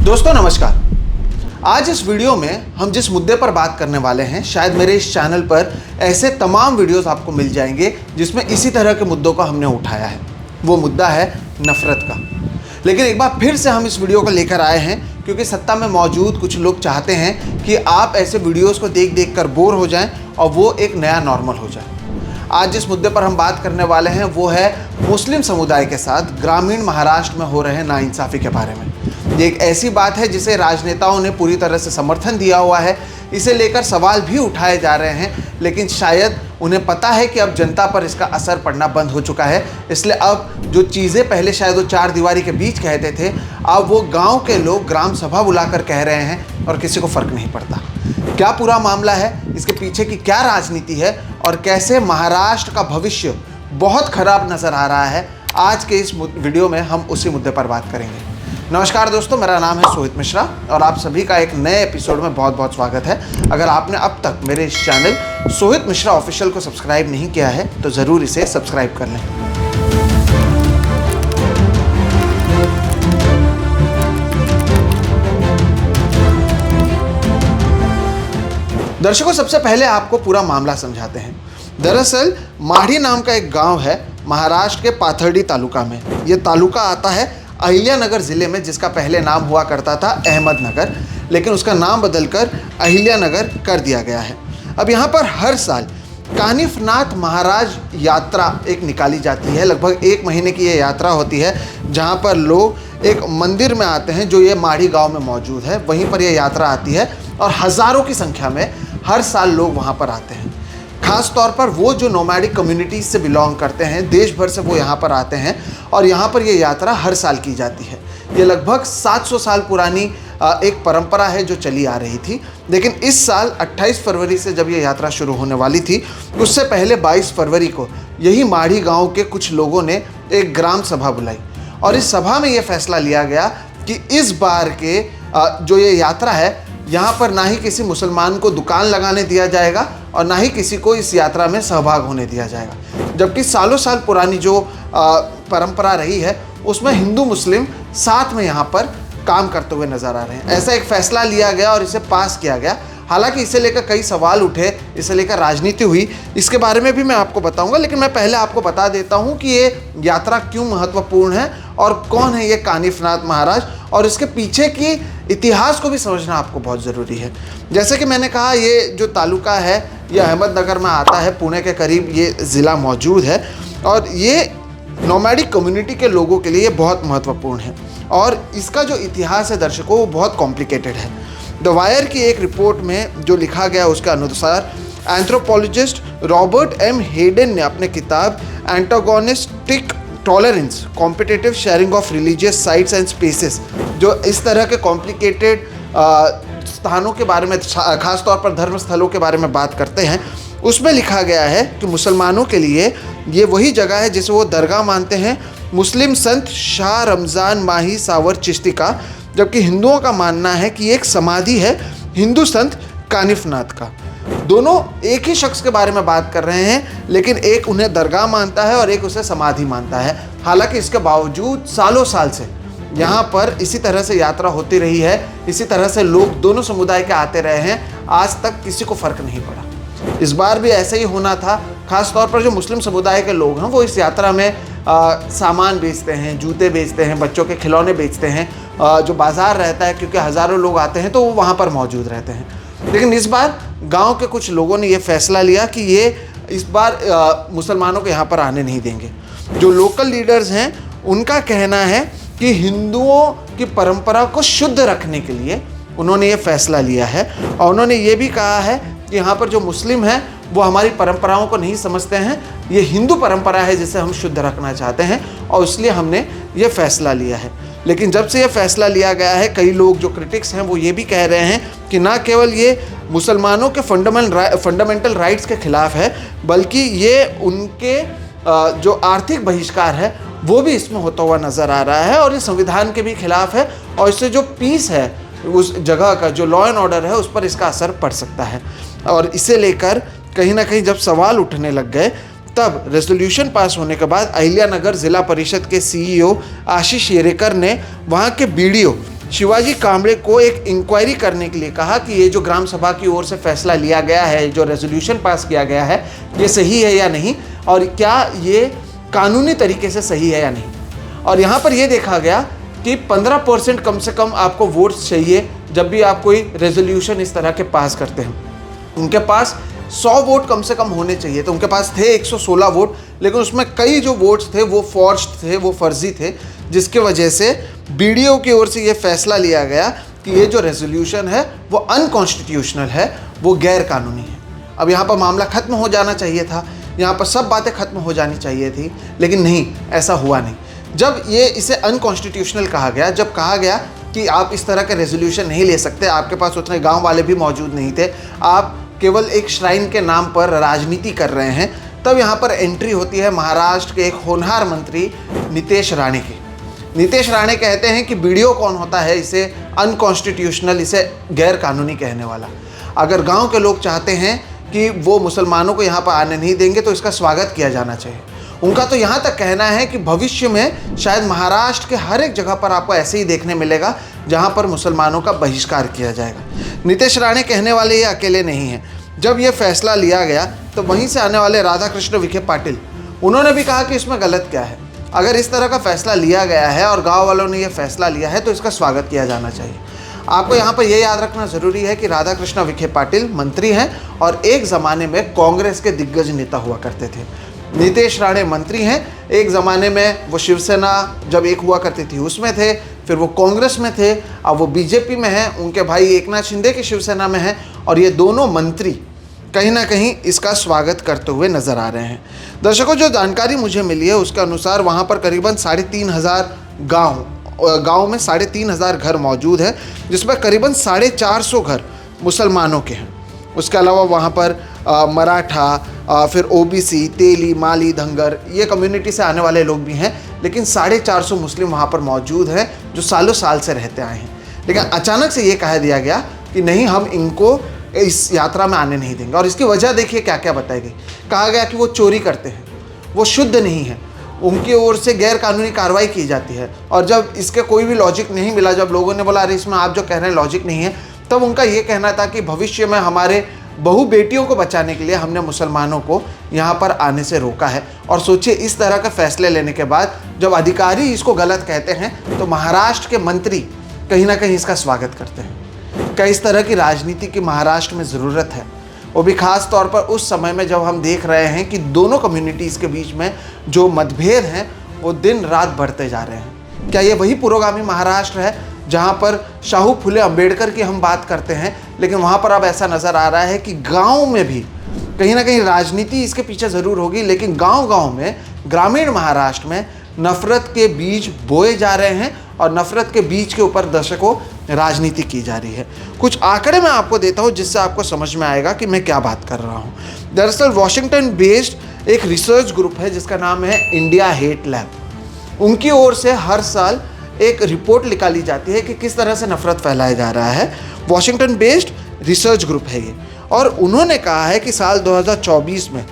दोस्तों नमस्कार। आज इस वीडियो में हम जिस मुद्दे पर बात करने वाले हैं, शायद मेरे इस चैनल पर ऐसे तमाम वीडियोस आपको मिल जाएंगे जिसमें इसी तरह के मुद्दों को हमने उठाया है। वो मुद्दा है नफरत का। लेकिन एक बार फिर से हम इस वीडियो को लेकर आए हैं क्योंकि सत्ता में मौजूद कुछ लोग चाहते हैं कि आप ऐसे वीडियोस को देख देख कर बोर हो जाएं और वो एक नया नॉर्मल हो जाए। आज जिस मुद्दे पर हम बात करने वाले हैं वो है मुस्लिम समुदाय के साथ ग्रामीण महाराष्ट्र में हो रहे नाइंसाफ़ी के बारे में। ये एक ऐसी बात है जिसे राजनेताओं ने पूरी तरह से समर्थन दिया हुआ है, इसे लेकर सवाल भी उठाए जा रहे हैं, लेकिन शायद उन्हें पता है कि अब जनता पर इसका असर पड़ना बंद हो चुका है। इसलिए अब जो चीज़ें पहले शायद वो चार दीवारी के बीच कहते थे, अब वो गांव के लोग ग्राम सभा बुलाकर कह रहे हैं और किसी को फ़र्क नहीं पड़ता। क्या पूरा मामला है, इसके पीछे की क्या राजनीति है और कैसे महाराष्ट्र का भविष्य बहुत खराब नज़र आ रहा है, आज के इस वीडियो में हम उसी मुद्दे पर बात करेंगे। नमस्कार दोस्तों, मेरा नाम है सोहित मिश्रा और आप सभी का एक नए एपिसोड में बहुत बहुत स्वागत है। अगर आपने अब तक मेरे इस चैनल सोहित मिश्रा ऑफिशियल को सब्सक्राइब नहीं किया है तो ज़रूर इसे सब्सक्राइब कर लें। दर्शकों, सबसे पहले आपको पूरा मामला समझाते हैं। दरअसल माढ़ी नाम का एक गांव है महाराष्ट्र के पाथर्डी तालुका में। ये तालुका आता है अहिल्यानगर ज़िले में, जिसका पहले नाम हुआ करता था अहमदनगर, लेकिन उसका नाम बदलकर अहिल्यानगर कर दिया गया है। अब यहाँ पर हर साल कानिफनाथ महाराज यात्रा एक निकाली जाती है। लगभग 1 महीने की ये यात्रा होती है, जहाँ पर लोग एक मंदिर में आते हैं जो ये माढ़ी गांव में मौजूद है। वहीं पर यह यात्रा आती है और हज़ारों की संख्या में हर साल लोग वहाँ पर आते हैं। ख़ास तौर पर वो जो नोमैडिक कम्युनिटीज़ से बिलोंग करते हैं, देश भर से वो यहाँ पर आते हैं और यहाँ पर ये यात्रा हर साल की जाती है। ये लगभग 700 साल पुरानी एक परंपरा है जो चली आ रही थी। लेकिन इस साल 28 फरवरी से जब ये यात्रा शुरू होने वाली थी, उससे पहले 22 फरवरी को यही माढ़ी गांव के कुछ लोगों ने एक ग्राम सभा बुलाई और इस सभा में ये फैसला लिया गया कि इस बार के जो ये यात्रा है, यहाँ पर ना ही किसी मुसलमान को दुकान लगाने दिया जाएगा और ना ही किसी को इस यात्रा में सहभाग होने दिया जाएगा। जबकि सालों साल पुरानी जो परंपरा रही है उसमें हिंदू मुस्लिम साथ में यहाँ पर काम करते हुए नज़र आ रहे हैं। ऐसा एक फ़ैसला लिया गया और इसे पास किया गया। हालांकि इसे लेकर कई सवाल उठे, इसे लेकर राजनीति हुई, इसके बारे में भी मैं आपको बताऊंगा। लेकिन मैं पहले आपको बता देता हूं कि ये यात्रा क्यों महत्वपूर्ण है और कौन है ये कानिफनाथ महाराज, और इसके पीछे की इतिहास को भी समझना आपको बहुत ज़रूरी है। जैसे कि मैंने कहा, ये जो तालुका है ये अहमदनगर में आता है, पुणे के करीब ये ज़िला मौजूद है और ये नोमैडिक कम्युनिटी के लोगों के लिए बहुत महत्वपूर्ण है। और इसका जो इतिहास है दर्शकों, वो बहुत कॉम्प्लिकेटेड है। द वायर की एक रिपोर्ट में जो लिखा गया उसके अनुसार एंथ्रोपोलॉजिस्ट रॉबर्ट एम हेडन ने अपने किताब antagonistic tolerance competitive sharing of religious sites and spaces, जो इस तरह के कॉम्प्लिकेटेड स्थानों के बारे में, खास तौर पर धर्म स्थलों के बारे में बात करते हैं, उसमें लिखा गया है कि मुसलमानों के लिए ये वही जगह है जिसे वो दरगाह मानते हैं, मुस्लिम संत शाह रमज़ान माही सावर चिश्ती का, जबकि हिंदुओं का मानना है कि एक समाधि है हिंदू संत कानिफनाथ का। दोनों एक ही शख्स के बारे में बात कर रहे हैं, लेकिन एक उन्हें दरगाह मानता है और एक उसे समाधि मानता है। हालांकि इसके बावजूद सालों साल से यहाँ पर इसी तरह से यात्रा होती रही है, इसी तरह से लोग दोनों समुदाय के आते रहे हैं, आज तक किसी को फ़र्क नहीं पड़ा। इस बार भी ऐसे ही होना था। खास तौर पर जो मुस्लिम समुदाय के लोग हैं वो इस यात्रा में सामान बेचते हैं, जूते बेचते हैं, बच्चों के खिलौने बेचते हैं। जो बाज़ार रहता है, क्योंकि हज़ारों लोग आते हैं तो वो वहाँ पर मौजूद रहते हैं। लेकिन इस बार गांव के कुछ लोगों ने ये फैसला लिया कि ये इस बार मुसलमानों को यहाँ पर आने नहीं देंगे। जो लोकल लीडर्स हैं उनका कहना है कि हिंदुओं की परंपरा को शुद्ध रखने के लिए उन्होंने ये फैसला लिया है और उन्होंने ये भी कहा है कि यहाँ पर जो मुस्लिम हैं वो हमारी परंपराओं को नहीं समझते हैं, ये हिंदू परंपरा है जिसे हम शुद्ध रखना चाहते हैं और इसलिए हमने ये फैसला लिया है। लेकिन जब से ये फैसला लिया गया है, कई लोग जो क्रिटिक्स हैं वो ये भी कह रहे हैं कि ना केवल ये मुसलमानों के फंडामेंटल राइट्स के ख़िलाफ़ है, बल्कि ये उनके जो आर्थिक बहिष्कार है वो भी इसमें होता हुआ नज़र आ रहा है और ये संविधान के भी खिलाफ़ है और इससे जो पीस है उस जगह का, जो लॉ एंड ऑर्डर है, उस पर इसका असर पड़ सकता है। और इसे लेकर कहीं ना कहीं जब सवाल उठने लग गए, तब रेजोल्यूशन पास होने के बाद अहिल्यानगर ज़िला परिषद के सीईओ आशीष येरेकर ने वहाँ के बीडीओ शिवाजी कांबळे को एक इंक्वायरी करने के लिए कहा कि ये जो ग्राम सभा की ओर से फैसला लिया गया है, जो रेजोल्यूशन पास किया गया है, ये सही है या नहीं, और क्या ये कानूनी तरीके से सही है या नहीं। और यहाँ पर ये देखा गया कि 15% कम से कम आपको वोट्स चाहिए जब भी आप कोई रेजोल्यूशन इस तरह के पास करते हैं। उनके पास 100 वोट कम से कम होने चाहिए, तो उनके पास थे 116 वोट, लेकिन उसमें कई जो वोट्स थे वो फॉर्ज्ड थे, वो फर्जी थे, जिसके वजह से बीडीओ की ओर से ये फैसला लिया गया कि ये जो रेजोल्यूशन है वो अनकॉन्स्टिट्यूशनल है, वो गैर कानूनी है। अब यहाँ पर मामला ख़त्म हो जाना चाहिए था, यहाँ पर सब बातें ख़त्म हो जानी चाहिए थी, लेकिन नहीं, ऐसा हुआ नहीं। जब ये इसे अनकॉन्स्टिट्यूशनल कहा गया, जब कहा गया कि आप इस तरह के रेजोल्यूशन नहीं ले सकते, आपके पास उतने गाँव वाले भी मौजूद नहीं थे, आप केवल एक श्राइन के नाम पर राजनीति कर रहे हैं, तब यहाँ पर एंट्री होती है महाराष्ट्र के एक होनहार मंत्री नितेश राणे की। नितेश राणे कहते हैं कि बीडीओ कौन होता है इसे अनकॉन्स्टिट्यूशनल, इसे गैर कानूनी कहने वाला। अगर गांव के लोग चाहते हैं कि वो मुसलमानों को यहाँ पर आने नहीं देंगे तो इसका स्वागत किया जाना चाहिए। उनका तो यहाँ तक कहना है कि भविष्य में शायद महाराष्ट्र के हर एक जगह पर आपको ऐसे ही देखने मिलेगा जहाँ पर मुसलमानों का बहिष्कार किया जाएगा। नितेश राणे कहने वाले ये अकेले नहीं हैं। जब ये फैसला लिया गया तो वहीं से आने वाले राधाकृष्ण विखे पाटिल, उन्होंने भी कहा कि इसमें गलत क्या है। अगर इस तरह का फैसला लिया गया है और गांव वालों ने ये फैसला लिया है तो इसका स्वागत किया जाना चाहिए। आपको यहाँ पर यह याद रखना ज़रूरी है कि राधाकृष्ण विखे पाटिल मंत्री हैं और एक ज़माने में कांग्रेस के दिग्गज नेता हुआ करते थे। नितेश राणे मंत्री हैं, एक ज़माने में वो शिवसेना जब एक हुआ करती थी उसमें थे, फिर वो कांग्रेस में थे, अब वो बीजेपी में हैं, उनके भाई एकनाथ शिंदे की शिवसेना में हैं, और ये दोनों मंत्री कहीं ना कहीं इसका स्वागत करते हुए नज़र आ रहे हैं। दर्शकों, जो जानकारी मुझे मिली है उसके अनुसार वहाँ पर करीबन 3,500 गाँव में 3,500 घर मौजूद है, जिसमें करीबन 450 घर मुसलमानों के हैं। उसके अलावा वहाँ पर मराठा, फिर ओबीसी, तेली, माली, धंगर, ये कम्युनिटी से आने वाले लोग भी हैं, लेकिन 450 मुस्लिम वहाँ पर मौजूद हैं जो सालों साल से रहते आए हैं। लेकिन अचानक से ये कह दिया गया कि नहीं, हम इनको इस यात्रा में आने नहीं देंगे। और इसकी वजह देखिए क्या क्या बताई गई। कहा गया कि वो चोरी करते हैं, वो शुद्ध नहीं है, उनकी ओर से गैर कानूनी कार्रवाई की जाती है। और जब इसके कोई भी लॉजिक नहीं मिला, जब लोगों ने बोला अरे इसमें आप जो कह रहे हैं लॉजिक नहीं है, तब उनका ये कहना था कि भविष्य में हमारे बहु बेटियों को बचाने के लिए हमने मुसलमानों को यहाँ पर आने से रोका है। और सोचिए, इस तरह के फैसले लेने के बाद जब अधिकारी इसको गलत कहते हैं तो महाराष्ट्र के मंत्री कहीं ना कहीं इसका स्वागत करते हैं। क्या इस तरह की राजनीति की महाराष्ट्र में ज़रूरत है? वो भी खास तौर पर उस समय में जब हम देख रहे हैं कि दोनों कम्युनिटीज़ के बीच में जो मतभेद हैं वो दिन रात बढ़ते जा रहे हैं। क्या ये वही पुरोगामी महाराष्ट्र है जहाँ पर शाहू फुले अंबेडकर की हम बात करते हैं, लेकिन वहाँ पर अब ऐसा नज़र आ रहा है कि गाँव में भी कहीं ना कहीं राजनीति इसके पीछे ज़रूर होगी, लेकिन गाँव-गाँव में, ग्रामीण महाराष्ट्र में नफ़रत के बीज बोए जा रहे हैं और नफ़रत के बीज के ऊपर दर्शकों राजनीति की जा रही है। कुछ आंकड़े मैं आपको देता हूं जिससे आपको समझ में आएगा कि मैं क्या बात कर रहा हूं। दरअसल वॉशिंगटन बेस्ड एक रिसर्च ग्रुप है जिसका नाम है इंडिया हेट लैब। उनकी ओर से हर साल एक रिपोर्ट निकाली जाती है कि किस तरह से नफ़रत फैलाया जा रहा है। वॉशिंगटन बेस्ड रिसर्च ग्रुप है ये, और उन्होंने कहा है कि साल 2024 में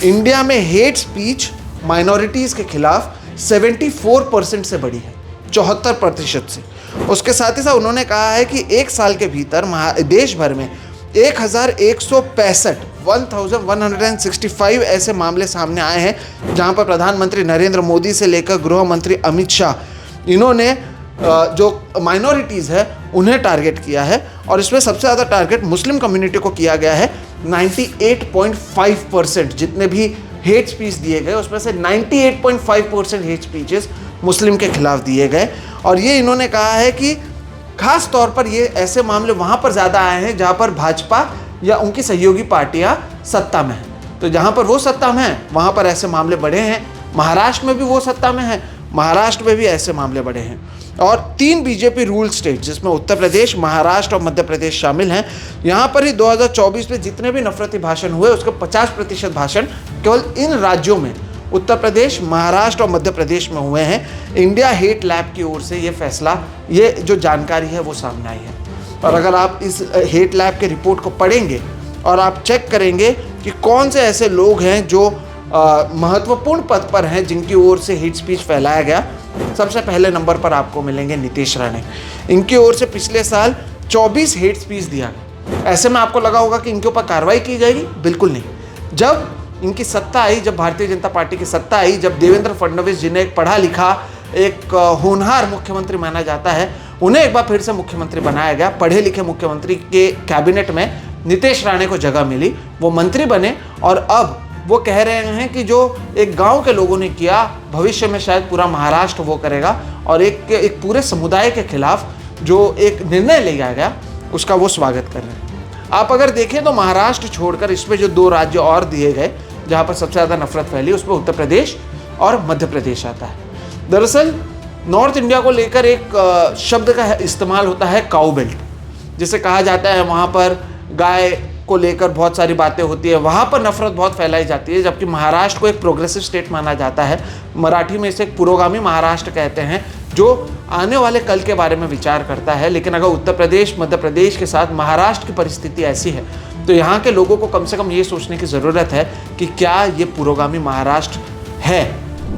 इंडिया में हेट स्पीच माइनॉरिटीज़ के खिलाफ 74% से बढ़ी है, 74% से। उसके साथ ही साथ उन्होंने कहा है कि एक साल के भीतर देश भर में 1165 ऐसे मामले सामने आए हैं जहां पर प्रधानमंत्री नरेंद्र मोदी से लेकर गृह मंत्री अमित शाह, इन्होंने जो माइनॉरिटीज़ है उन्हें टारगेट किया है। और इसमें सबसे ज़्यादा टारगेट मुस्लिम कम्युनिटी को किया गया है। 98.5% जितने भी हेट स्पीच दिए गए उसमें से 98.5% हेट स्पीचेस मुस्लिम के खिलाफ दिए गए। और ये इन्होंने कहा है कि खास तौर पर ये ऐसे मामले वहाँ पर ज़्यादा आए हैं जहाँ पर भाजपा या उनकी सहयोगी पार्टियाँ सत्ता में हैं। तो जहाँ पर वो सत्ता में हैं वहाँ पर ऐसे मामले बढ़े हैं। महाराष्ट्र में भी वो सत्ता में है, महाराष्ट्र में भी ऐसे मामले बढ़े हैं। और 3 बीजेपी रूल स्टेट जिसमें उत्तर प्रदेश, महाराष्ट्र और मध्य प्रदेश शामिल हैं, यहाँ पर ही 2024 में जितने भी नफरती भाषण हुए उसके 50% भाषण केवल इन राज्यों में, उत्तर प्रदेश, महाराष्ट्र और मध्य प्रदेश में हुए हैं। इंडिया हेट लैब की ओर से ये फैसला, ये जो जानकारी है वो सामने आई है। और अगर आप इस हेट लैब के रिपोर्ट को पढ़ेंगे और आप चेक करेंगे कि कौन से ऐसे लोग हैं जो महत्वपूर्ण पद पर हैं जिनकी ओर से हेट स्पीच फैलाया गया, सबसे पहले नंबर पर आपको मिलेंगे नीतीश राणे। इनकी ओर से पिछले साल 24 हेट स्पीच दिया गया। ऐसे में आपको लगा होगा कि इनके ऊपर कार्रवाई की जाएगी, बिल्कुल नहीं। जब इनकी सत्ता आई, जब भारतीय जनता पार्टी की सत्ता आई, जब देवेंद्र फडणवीस जिन्हें एक पढ़ा लिखा, एक होनहार मुख्यमंत्री माना जाता है, उन्हें एक बार फिर से मुख्यमंत्री बनाया गया। पढ़े लिखे मुख्यमंत्री के कैबिनेट में नीतीश राणे को जगह मिली, वो मंत्री बने और अब वो कह रहे हैं कि जो एक गांव के लोगों ने किया, भविष्य में शायद पूरा महाराष्ट्र वो करेगा और एक पूरे समुदाय के खिलाफ जो एक निर्णय लिया गया उसका वो स्वागत कर रहे हैं। आप अगर देखें तो महाराष्ट्र छोड़कर इसमें जो 2 राज्य और दिए गए जहां पर सबसे ज़्यादा नफरत फैली, उसमें उत्तर प्रदेश और मध्य प्रदेश आता है। दरअसल नॉर्थ इंडिया को लेकर एक शब्द का इस्तेमाल होता है, काऊ बेल्ट, जिसे कहा जाता है। वहाँ पर गाय को लेकर बहुत सारी बातें होती है, वहाँ पर नफरत बहुत फैलाई जाती है, जबकि महाराष्ट्र को एक प्रोग्रेसिव स्टेट माना जाता है। मराठी में इसे एक पुरोगामी महाराष्ट्र कहते हैं, जो आने वाले कल के बारे में विचार करता है। लेकिन अगर उत्तर प्रदेश, मध्य प्रदेश के साथ महाराष्ट्र की परिस्थिति ऐसी है, तो यहाँ के लोगों को कम से कम ये सोचने की ज़रूरत है कि क्या ये पुरोगामी महाराष्ट्र है,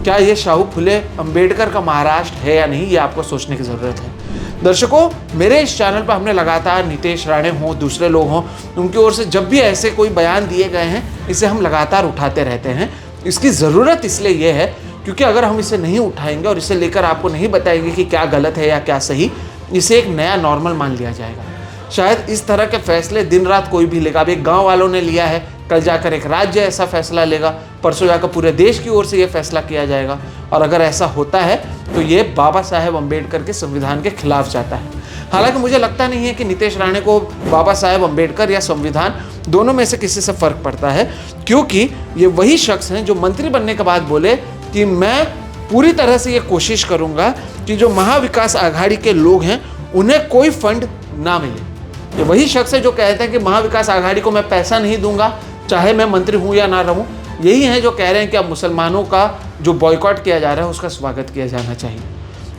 क्या ये शाहू फुले अंबेडकर का महाराष्ट्र है या नहीं, ये आपको सोचने की ज़रूरत है। दर्शकों, मेरे इस चैनल पर हमने लगातार नीतीश राणे हों, दूसरे लोग हों, उनकी ओर से जब भी ऐसे कोई बयान दिए गए हैं, इसे हम लगातार उठाते रहते हैं। इसकी ज़रूरत इसलिए ये है क्योंकि अगर हम इसे नहीं उठाएंगे और इसे लेकर आपको नहीं बताएंगे कि क्या गलत है या क्या सही, इसे एक नया नॉर्मल मान लिया जाएगा। शायद इस तरह के फैसले दिन रात कोई भी लेगा। अब एक गाँव वालों ने लिया है, कल जाकर एक राज्य ऐसा फैसला लेगा, परसों जाकर पूरे देश की ओर से ये फैसला किया जाएगा। और अगर ऐसा होता है तो ये बाबा साहेब अम्बेडकर के संविधान के खिलाफ जाता है। हालांकि मुझे लगता नहीं है कि नीतीश राणे को बाबा साहेब अम्बेडकर या संविधान दोनों में से किसी से फ़र्क पड़ता है, क्योंकि ये वही शख्स हैं जो मंत्री बनने के बाद बोले कि मैं पूरी तरह से ये कोशिश करूँगा कि जो महाविकास आघाड़ी के लोग हैं उन्हें कोई फंड ना मिले। ये वही शख्स है जो कहते हैं कि महाविकास आघाड़ी को मैं पैसा नहीं दूंगा, चाहे मैं मंत्री हूँ या ना रहूँ। यही है जो कह रहे हैं कि अब मुसलमानों का जो बॉयकॉट किया जा रहा है उसका स्वागत किया जाना चाहिए।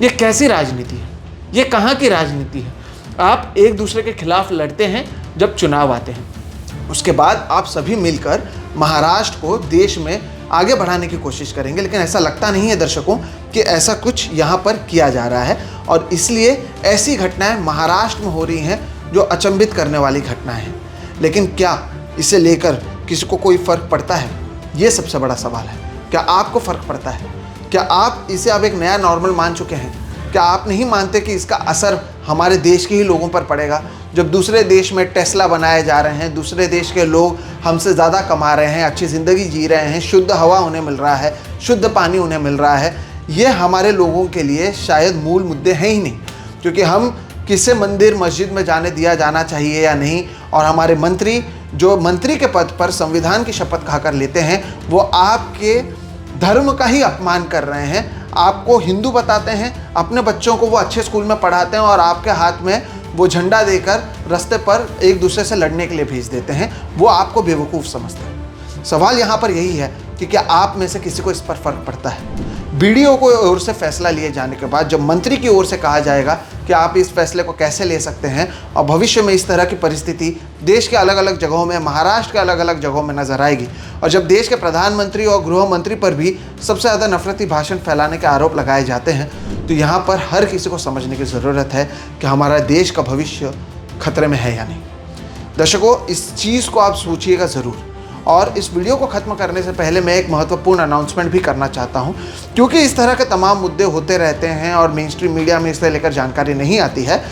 ये कैसी राजनीति है? ये कहाँ की राजनीति है? आप एक दूसरे के खिलाफ लड़ते हैं जब चुनाव आते हैं, उसके बाद आप सभी मिलकर महाराष्ट्र को देश में आगे बढ़ाने की कोशिश करेंगे। लेकिन ऐसा लगता नहीं है दर्शकों कि ऐसा कुछ यहाँ पर किया जा रहा है, और इसलिए ऐसी घटनाएं महाराष्ट्र में हो रही हैं जो अचंभित करने वाली घटनाएं हैं। लेकिन क्या इसे लेकर किसी को कोई फ़र्क पड़ता है? ये सबसे बड़ा सवाल है। क्या आपको फ़र्क पड़ता है? क्या आप इसे अब एक नया नॉर्मल मान चुके हैं? क्या आप नहीं मानते कि इसका असर हमारे देश के ही लोगों पर पड़ेगा? जब दूसरे देश में टेस्ला बनाए जा रहे हैं, दूसरे देश के लोग हमसे ज़्यादा कमा रहे हैं, अच्छी ज़िंदगी जी रहे हैं, शुद्ध हवा उन्हें मिल रहा है, शुद्ध पानी उन्हें मिल रहा है, ये हमारे लोगों के लिए शायद मूल मुद्दे हैं ही नहीं। क्योंकि हम किसे मंदिर मस्जिद में जाने दिया जाना चाहिए या नहीं, और हमारे मंत्री जो मंत्री के पद पर संविधान की शपथ खाकर लेते हैं, वो आपके धर्म का ही अपमान कर रहे हैं। आपको हिंदू बताते हैं, अपने बच्चों को वो अच्छे स्कूल में पढ़ाते हैं और आपके हाथ में वो झंडा देकर रास्ते पर एक दूसरे से लड़ने के लिए भेज देते हैं। वो आपको बेवकूफ़ समझते हैं। सवाल यहाँ पर यही है कि क्या आप में से किसी को इस पर फ़र्क पड़ता है? बीडीओ को ओर से फैसला लिए जाने के बाद जब मंत्री की ओर से कहा जाएगा कि आप इस फैसले को कैसे ले सकते हैं, और भविष्य में इस तरह की परिस्थिति देश के अलग अलग जगहों में, महाराष्ट्र के अलग अलग जगहों में नजर आएगी, और जब देश के प्रधानमंत्री और गृह मंत्री पर भी सबसे ज़्यादा नफरती भाषण फैलाने के आरोप लगाए जाते हैं, तो यहाँ पर हर किसी को समझने की ज़रूरत है कि हमारा देश का भविष्य खतरे में है या नहीं। दर्शकों, इस चीज़ को आप सोचिएगा ज़रूर। और इस वीडियो को ख़त्म करने से पहले मैं एक महत्वपूर्ण अनाउंसमेंट भी करना चाहता हूं, क्योंकि इस तरह के तमाम मुद्दे होते रहते हैं और मेन स्ट्रीम मीडिया में इसे लेकर जानकारी नहीं आती है।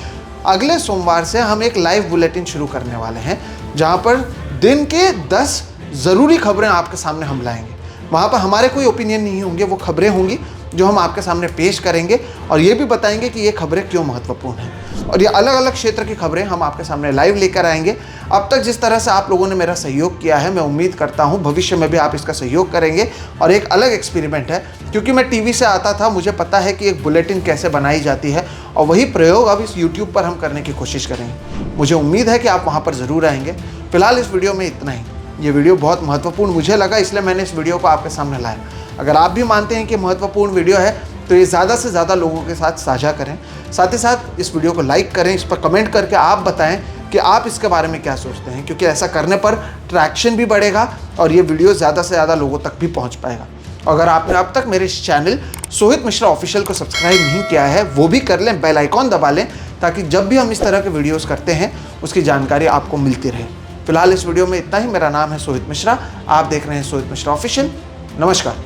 अगले सोमवार से हम एक लाइव बुलेटिन शुरू करने वाले हैं, जहां पर दिन के 10 ज़रूरी खबरें आपके सामने हम लाएंगे। वहाँ पर हमारे कोई ओपिनियन नहीं होंगे, वो खबरें होंगी जो हम आपके सामने पेश करेंगे, और ये भी बताएंगे कि ये खबरें क्यों महत्वपूर्ण हैं, और ये अलग अलग क्षेत्र की खबरें हम आपके सामने लाइव लेकर आएंगे। अब तक जिस तरह से आप लोगों ने मेरा सहयोग किया है, मैं उम्मीद करता हूँ भविष्य में भी आप इसका सहयोग करेंगे। और एक अलग एक्सपेरिमेंट है, क्योंकि मैं टीवी से आता था, मुझे पता है कि एक बुलेटिन कैसे बनाई जाती है, और वही प्रयोग अब इस यूट्यूब पर हम करने की कोशिश करेंगे। मुझे उम्मीद है कि आप वहाँ पर ज़रूर आएंगे। फिलहाल इस वीडियो में इतना ही। ये वीडियो बहुत महत्वपूर्ण मुझे लगा, इसलिए मैंने इस वीडियो को आपके सामने लाया। अगर आप भी मानते हैं कि महत्वपूर्ण वीडियो है, तो ये ज़्यादा से ज़्यादा लोगों के साथ साझा करें। साथ ही साथ इस वीडियो को लाइक करें, इस पर कमेंट करके आप बताएं कि आप इसके बारे में क्या सोचते हैं, क्योंकि ऐसा करने पर ट्रैक्शन भी बढ़ेगा और ये वीडियो ज़्यादा से ज़्यादा लोगों तक भी पहुंच पाएगा। अगर आपने अब तक मेरे इस चैनल सोहित मिश्रा ऑफिशियल को सब्सक्राइब नहीं किया है, वो भी कर लें, बेल आइकॉन दबा लें, ताकि जब भी हम इस तरह के वीडियोस करते हैं उसकी जानकारी आपको मिलती रहे। फिलहाल इस वीडियो में इतना ही। मेरा नाम है सोहित मिश्रा, आप देख रहे हैं सोहित मिश्रा ऑफिशियल। नमस्कार।